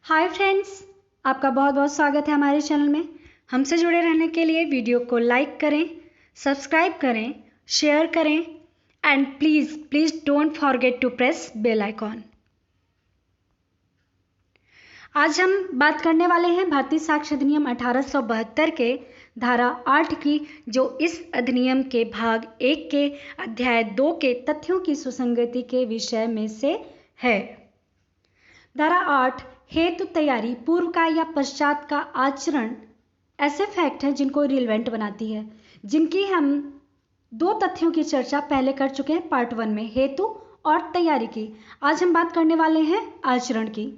Hi friends, आपका बहुत बहुत स्वागत है हमारे चैनल में। हमसे जुड़े रहने के लिए वीडियो को लाइक करें, सब्सक्राइब करें, शेयर करें and please don't forget to press bell icon. आज हम बात करने वाले हैं भारतीय साक्ष्य अधिनियम 1872 के धारा 8 की, जो इस अधिनियम के भाग 1 के अध्याय 2 के तथ्यों की सुसंगति के विषय में से है। धारा 8 हेतु तैयारी, पूर्व का या पश्चात का आचरण ऐसे फैक्ट हैं जिनको रिलेवेंट बनाती है, जिनकी हम 2 तथ्यों की चर्चा पहले कर चुके हैं पार्ट 1 में, हेतु और तैयारी की। आज हम बात करने वाले हैं आचरण की।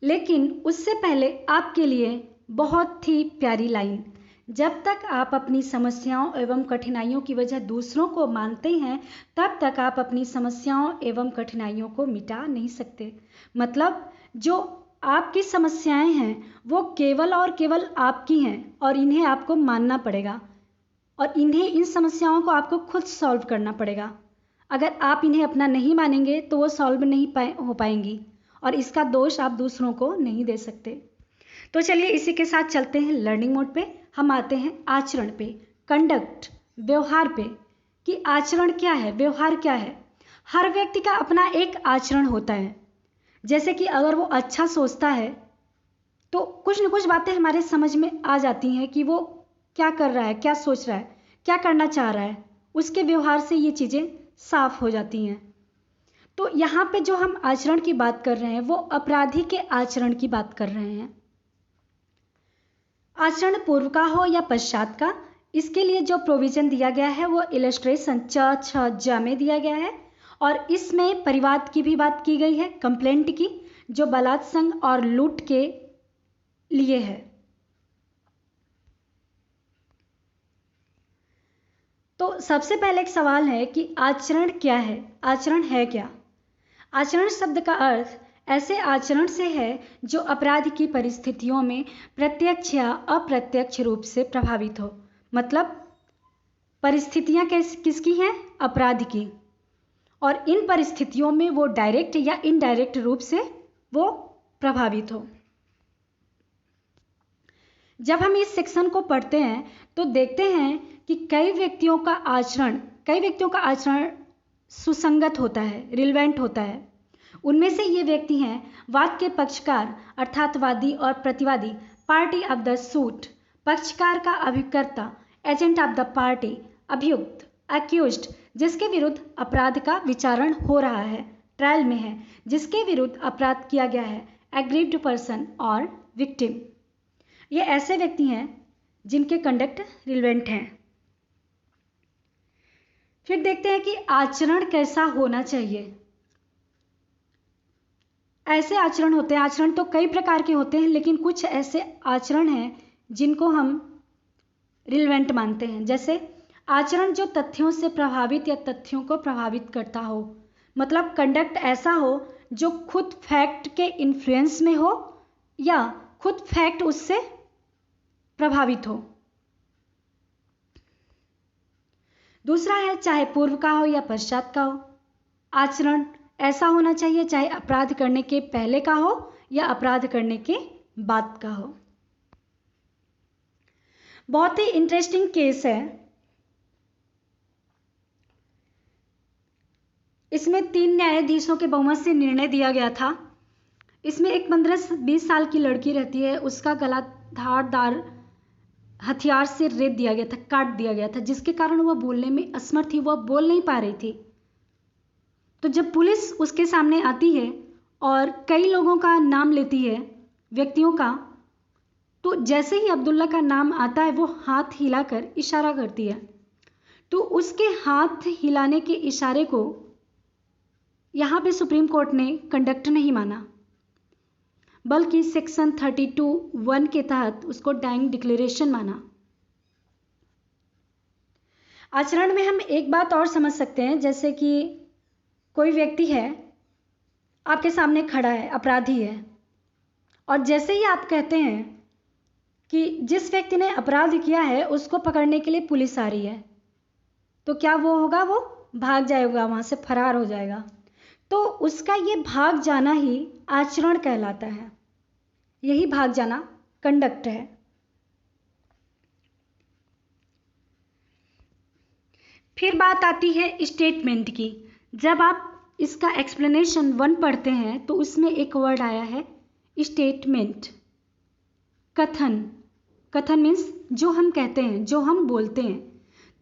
लेकिन उससे पहले आपके लिए बहुत ही प्यारी लाइन, जब तक आप अपनी समस्याओं एवं कठिनाइयों की वजह दूसरों को मानते हैं, तब तक आप अपनी समस्याओं एवं कठिनाइयों को मिटा नहीं सकते। मतलब जो आपकी समस्याएं हैं वो केवल और केवल आपकी हैं और इन्हें आपको मानना पड़ेगा और इन समस्याओं को आपको खुद सॉल्व करना पड़ेगा। अगर आप इन्हें अपना नहीं मानेंगे तो वो सॉल्व नहीं हो पाएंगी और इसका दोष आप दूसरों को नहीं दे सकते। तो चलिए इसी के साथ चलते हैं लर्निंग मोड पे। हम आते हैं आचरण पे, कंडक्ट, व्यवहार पे, कि आचरण क्या है, व्यवहार क्या है। हर व्यक्ति का अपना एक आचरण होता है। जैसे कि अगर वो अच्छा सोचता है तो कुछ न कुछ बातें हमारे समझ में आ जाती हैं कि वो क्या कर रहा है, क्या सोच रहा है, क्या करना चाह रहा है। उसके व्यवहार से ये चीज़ें साफ हो जाती हैं। तो यहाँ पे जो हम आचरण की बात कर रहे हैं वो अपराधी के आचरण की बात कर रहे हैं। आचरण पूर्व का हो या पश्चात का, इसके लिए जो प्रोविजन दिया गया है वो इलस्ट्रेशन 6 में दिया गया है और इसमें परिवाद की भी बात की गई है, कंप्लेंट की, जो बलात्संग और लूट के लिए है। तो सबसे पहले एक सवाल है कि आचरण क्या है, आचरण है क्या। आचरण शब्द का अर्थ ऐसे आचरण से है जो अपराध की परिस्थितियों में प्रत्यक्ष या अप्रत्यक्ष रूप से प्रभावित हो। मतलब परिस्थितियां किसकी हैं, अपराध की, और इन परिस्थितियों में वो डायरेक्ट या इनडायरेक्ट रूप से वो प्रभावित हो। जब हम इस सेक्शन को पढ़ते हैं तो देखते हैं कि कई व्यक्तियों का आचरण सुसंगत होता है, रिलेवेंट होता है। उनमें से ये व्यक्ति हैं वाद के पक्षकार अर्थात वादी और प्रतिवादी, पार्टी ऑफ द सूट, पक्षकार का अभिकर्ता, एजेंट ऑफ द पार्टी, अभियुक्त, अक्यूज्ड, जिसके विरुद्ध अपराध का विचारण हो रहा है, ट्रायल में है, जिसके विरुद्ध अपराध किया गया है, एग्रीव्ड पर्सन और विक्टिम। ये ऐसे व्यक्ति हैं जिनके कंडक्ट रिलेवेंट हैं। फिर देखते हैं कि आचरण कैसा होना चाहिए। ऐसे आचरण होते हैं, आचरण तो कई प्रकार के होते हैं, लेकिन कुछ ऐसे आचरण हैं जिनको हम रिलेवेंट मानते हैं। जैसे आचरण जो तथ्यों से प्रभावित या तथ्यों को प्रभावित करता हो। मतलब कंडक्ट ऐसा हो जो खुद फैक्ट के इन्फ्लुएंस में हो या खुद फैक्ट उससे प्रभावित हो। दूसरा है चाहे पूर्व का हो या पश्चात का हो। आचरण ऐसा होना चाहिए चाहे अपराध करने के पहले का हो या अपराध करने के बाद का हो। बहुत ही इंटरेस्टिंग केस है। इसमें 3 न्यायाधीशों के बहुमत से निर्णय दिया गया था। इसमें एक 15-20 साल की लड़की रहती है, उसका गला धारदार हथियार से रेत दिया गया था, काट दिया गया था, जिसके कारण वह बोलने में असमर्थ थी, वह बोल नहीं पा रही थी। तो जब पुलिस उसके सामने आती है और कई लोगों का नाम लेती है, व्यक्तियों का, तो जैसे ही अब्दुल्ला का नाम आता है वो हाथ हिलाकर इशारा करती है। तो उसके हाथ हिलाने के इशारे को यहाँ पे सुप्रीम कोर्ट ने कंडक्ट नहीं माना, बल्कि सेक्शन 32(1) के तहत उसको डाइंग डिक्लेरेशन माना। आचरण में हम एक बात और समझ सकते हैं, जैसे कि कोई व्यक्ति है आपके सामने खड़ा है, अपराधी है, और जैसे ही आप कहते हैं कि जिस व्यक्ति ने अपराध किया है उसको पकड़ने के लिए पुलिस आ रही है, तो क्या वो होगा, वो भाग जाएगा, वहाँ से फरार हो जाएगा। तो उसका ये भाग जाना ही आचरण कहलाता है। यही भाग जाना कंडक्ट है। फिर बात आती है स्टेटमेंट की। जब आप इसका एक्सप्लेनेशन 1 पढ़ते हैं तो उसमें एक वर्ड आया है स्टेटमेंट। कथन। कथन मीन्स जो हम कहते हैं, जो हम बोलते हैं।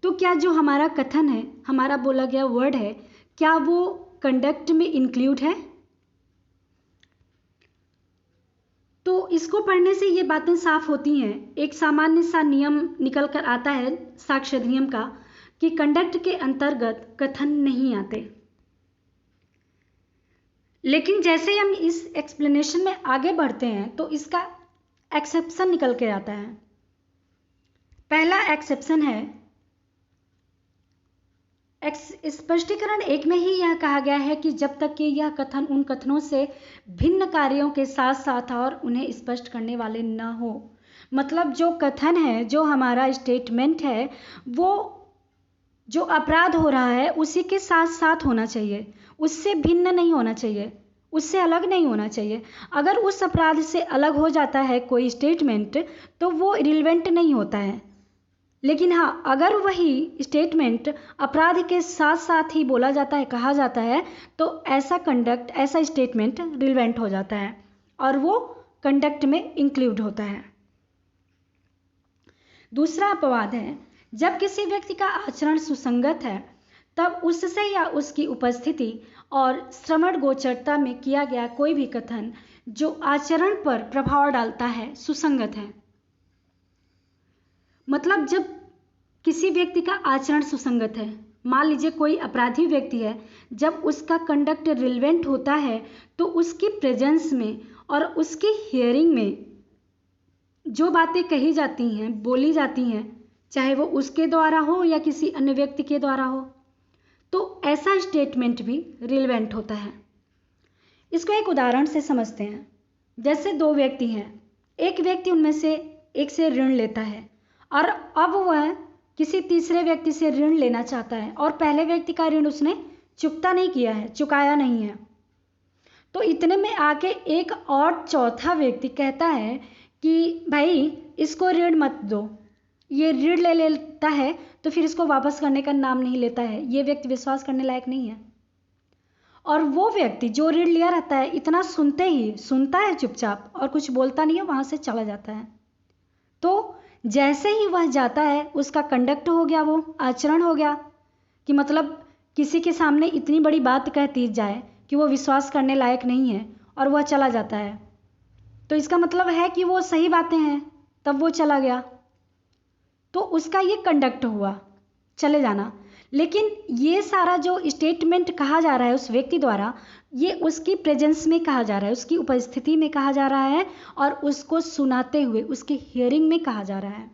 तो क्या जो हमारा कथन है, हमारा बोला गया वर्ड है, क्या वो कंडक्ट में इंक्लूड है? तो इसको पढ़ने से ये बातें साफ होती हैं। एक सामान्य सा नियम निकल कर आता है साक्ष्य अधिनियम का कि कंडक्ट के अंतर्गत कथन नहीं आते। लेकिन जैसे हम इस एक्सप्लेनेशन में आगे बढ़ते हैं तो इसका एक्सेप्शन निकल के आता है। पहला एक्सेप्शन है, स्पष्टीकरण 1 में ही यह कहा गया है कि जब तक कि यह कथन उन कथनों से भिन्न कार्यों के साथ साथ और उन्हें स्पष्ट करने वाले न हो। मतलब जो कथन है, जो हमारा स्टेटमेंट है, वो जो अपराध हो रहा है उसी के साथ साथ होना चाहिए, उससे भिन्न नहीं होना चाहिए, उससे अलग नहीं होना चाहिए। अगर उस अपराध से अलग हो जाता है कोई स्टेटमेंट तो वो रिलेवेंट नहीं होता है। लेकिन हाँ, अगर वही स्टेटमेंट अपराध के साथ साथ ही बोला जाता है, कहा जाता है, तो ऐसा कंडक्ट, ऐसा स्टेटमेंट रिलेवेंट हो जाता है और वो कंडक्ट में इंक्लूड होता है। दूसरा अपवाद है, जब किसी व्यक्ति का आचरण सुसंगत है तब उससे या उसकी उपस्थिति और श्रवण गोचरता में किया गया कोई भी कथन जो आचरण पर प्रभाव डालता है सुसंगत है। मतलब जब किसी व्यक्ति का आचरण सुसंगत है, मान लीजिए कोई अपराधी व्यक्ति है, जब उसका कंडक्ट रिलेवेंट होता है तो उसकी प्रेजेंस में और उसकी हियरिंग में जो बातें कही जाती हैं, बोली जाती हैं, चाहे वो उसके द्वारा हो या किसी अन्य व्यक्ति के द्वारा हो, तो ऐसा स्टेटमेंट भी रिलेवेंट होता है। इसको एक उदाहरण से समझते हैं। जैसे 2 व्यक्ति हैं, एक व्यक्ति उनमें से एक से ऋण लेता है और अब वह किसी तीसरे व्यक्ति से ऋण लेना चाहता है और पहले व्यक्ति का ऋण उसने चुकता नहीं किया है, चुकाया नहीं है। तो इतने में आके एक और चौथा व्यक्ति कहता है कि भाई इसको ऋण मत दो, ये ऋण ले लेता है तो फिर इसको वापस करने का नाम नहीं लेता है, ये व्यक्ति विश्वास करने लायक नहीं है। और वो व्यक्ति जो ऋण लिया रहता है इतना सुनते ही सुनता है चुपचाप और कुछ बोलता नहीं है, वहाँ से चला जाता है। तो जैसे ही वह जाता है उसका कंडक्ट हो गया, वो आचरण हो गया कि मतलब किसी के सामने इतनी बड़ी बात कहती जाए कि वो विश्वास करने लायक नहीं है और वह चला जाता है, तो इसका मतलब है कि वो सही बातें हैं, तब वो चला गया, तो उसका ये कंडक्ट हुआ, चले जाना। लेकिन ये सारा जो स्टेटमेंट कहा जा रहा है उस व्यक्ति द्वारा, ये उसकी प्रेजेंस में कहा जा रहा है, उसकी उपस्थिति में कहा जा रहा है और उसको सुनाते हुए उसकी हियरिंग में कहा जा रहा है।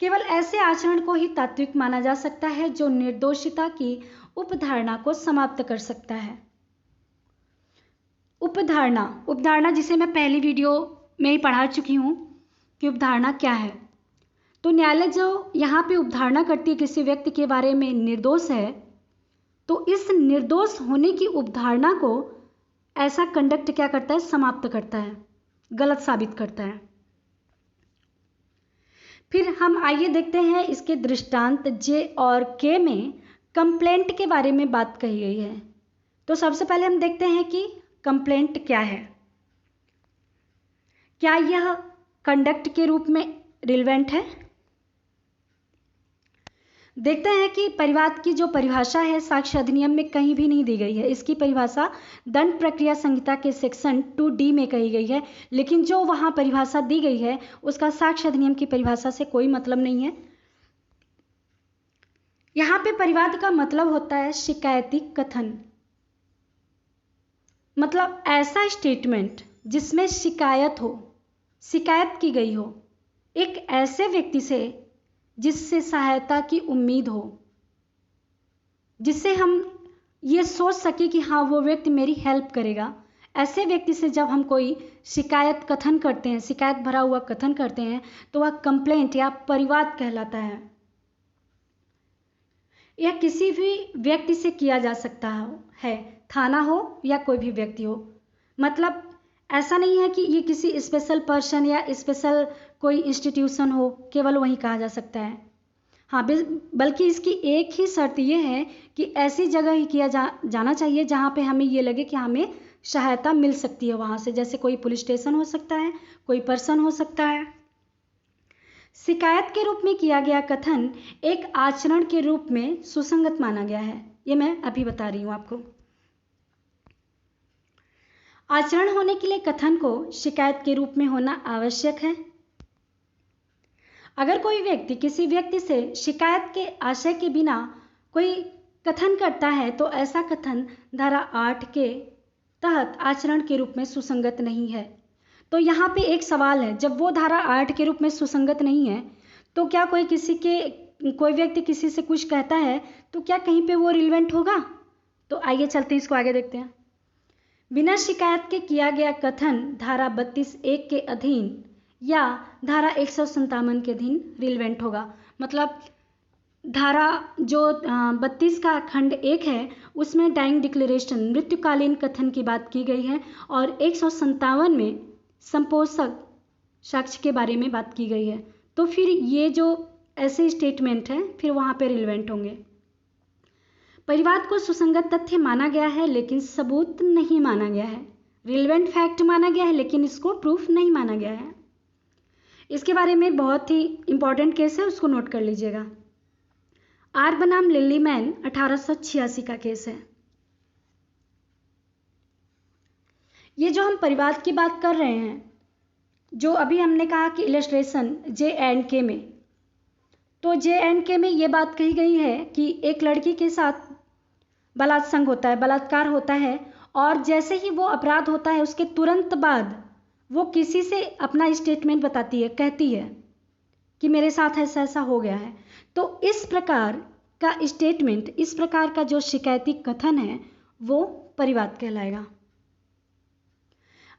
केवल ऐसे आचरण को ही तात्विक माना जा सकता है जो निर्दोषिता की उपधारणा को समाप्त कर सकता है। उपधारणा जिसे मैं पहली वीडियो में ही पढ़ा चुकी हूँ कि उपधारणा क्या है। तो न्यायालय जो यहाँ पे उपधारणा करती है किसी व्यक्ति के बारे में निर्दोष है, तो इस निर्दोष होने की उपधारणा को ऐसा कंडक्ट क्या करता है, समाप्त करता है, गलत साबित करता है। फिर हम आइए देखते हैं इसके दृष्टांत जे और के में कंप्लेंट के बारे में बात कही गई है। तो सबसे पहले हम देखते हैं कि कंप्लेंट क्या है, क्या यह कंडक्ट के रूप में रिलेवेंट है। देखते हैं कि परिवाद की जो परिभाषा है साक्ष्य अधिनियम में कहीं भी नहीं दी गई है। इसकी परिभाषा दंड प्रक्रिया संहिता के सेक्शन 2D में कही गई है, लेकिन जो वहाँ परिभाषा दी गई है उसका साक्ष्य अधिनियम की परिभाषा से कोई मतलब नहीं है। यहाँ पे परिवाद का मतलब होता है शिकायती कथन, मतलब ऐसा स्टेटमेंट जिसमें शिकायत हो, शिकायत की गई हो एक ऐसे व्यक्ति से जिससे सहायता की उम्मीद हो, जिससे हम ये सोच सके कि हाँ वो व्यक्ति मेरी हेल्प करेगा। ऐसे व्यक्ति से जब हम कोई शिकायत कथन करते हैं, शिकायत भरा हुआ कथन करते हैं, तो वह कंप्लेंट या परिवाद कहलाता है। यह किसी भी व्यक्ति से किया जा सकता है, थाना हो या कोई भी व्यक्ति हो। मतलब ऐसा नहीं है कि ये किसी स्पेशल पर्सन या स्पेशल कोई इंस्टीट्यूशन हो, केवल वहीं कहा जा सकता है। हाँ, बल्कि इसकी एक ही शर्त ये है कि ऐसी जगह ही किया जाना चाहिए जहाँ पे हमें ये लगे कि हमें सहायता मिल सकती है वहाँ से। जैसे कोई पुलिस स्टेशन हो सकता है, कोई पर्सन हो सकता है। शिकायत के रूप में किया गया कथन एक आचरण के रूप में सुसंगत माना गया है। ये मैं अभी बता रही हूँ आपको। आचरण होने के लिए कथन को शिकायत के रूप में होना आवश्यक है। अगर कोई व्यक्ति किसी व्यक्ति से शिकायत के आशय के बिना कोई कथन करता है तो ऐसा कथन धारा 8 के तहत आचरण के रूप में सुसंगत नहीं है। तो यहाँ पे एक सवाल है, जब वो धारा 8 के रूप में सुसंगत नहीं है तो क्या कोई व्यक्ति किसी से कुछ कहता है तो क्या कहीं पे वो रिलेवेंट होगा? तो आइए चलते हैं, इसको आगे देखते हैं। बिना शिकायत के किया गया कथन धारा 32(1) के अधीन या धारा 157 के अधीन रिलेवेंट होगा। मतलब धारा जो 32 का खंड 1 है उसमें डाइंग डिक्लेरेशन मृत्युकालीन कथन की बात की गई है और 157 में संपोषक साक्ष्य के बारे में बात की गई है। तो फिर ये जो ऐसे स्टेटमेंट है फिर वहाँ पे रिलेवेंट होंगे। परिवाद को सुसंगत तथ्य माना गया है लेकिन सबूत नहीं माना गया है। रिलेवेंट फैक्ट माना गया है लेकिन इसको प्रूफ नहीं माना गया है। इसके बारे में बहुत ही इंपॉर्टेंट केस है, उसको नोट कर लीजिएगा। आर बनाम लिलीमैन 1886 का केस है। ये जो हम परिवाद की बात कर रहे हैं, जो अभी हमने कहा कि इलस्ट्रेशन J&K में, तो J&K में ये बात कही गई है कि एक लड़की के साथ बलात्कार होता है और जैसे ही वो अपराध होता है उसके तुरंत बाद वो किसी से अपना स्टेटमेंट बताती है, कहती है कि मेरे साथ ऐसा ऐसा हो गया है। तो इस प्रकार का स्टेटमेंट, इस प्रकार का जो शिकायती कथन है वो परिवाद कहलाएगा।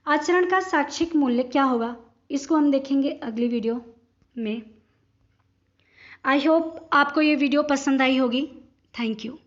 आचरण का साक्षिक मूल्य क्या होगा, इसको हम देखेंगे अगली वीडियो में। आई होप आपको ये वीडियो पसंद आई होगी। Thank you.